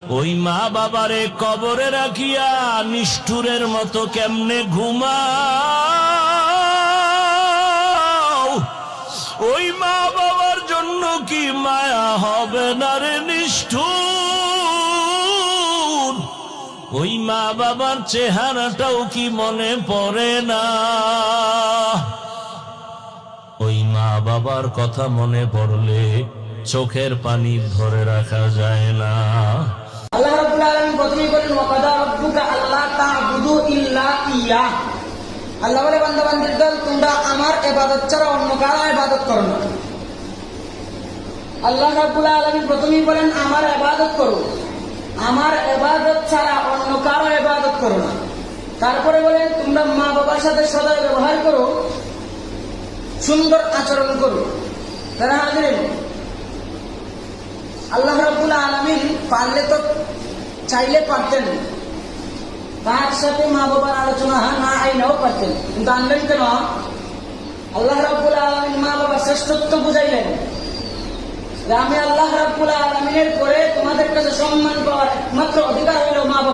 ওই মা বাবারে কবরে রাখিয়া নিষ্ঠুরের মতো কেমনে ঘুমাও? ওই মা বাবার জন্য কি মায়া হবে না রে নিষ্ঠুর? ওই মা বাবার চেহারাটাও কি মনে পড়ে না? ওই মা বাবার কথা মনে পড়লে চোখের পানি ধরে রাখা যায় না। আল্লাহ রাব্বুল আলামিন প্রথমেই বলেন ওয়াকাদা রাব্বুকা আল্লা তা'বুদু ইল্লা ইয়্যাহ। আল্লাহ বলে বান্দা-বান্দীর দল, তোমরা আমার ইবাদত ছাড়া অন্য কারো ইবাদত করো না। আল্লাহ রাব্বুল আলামিন প্রথমেই বলেন আমার ইবাদত করো, আমার ইবাদত ছাড়া অন্য কারো ইবাদত করো না। তারপরে বলেন তোমরা মা বাবার সাথে সদয় ব্যবহার করো, সুন্দর আচরণ করো। তারা হাজিরিন, আল্লাহ রাব্বুল আলামিন পারলে তো চাইলে পারতেন তার সাথে মা বাবার আলোচনা না আইনাও পারতেন, কিন্তু আনলেন কেন? আল্লাহ রাব্বুল আলামিন মা বাবার শ্রেষ্ঠত্ব বুঝাইলেন যে আমি আল্লাহ রাব্বুল আলামিনের পরে তোমাদের কাছে সম্মান পাওয়ার একমাত্র অধিকার হইল মা বাবা।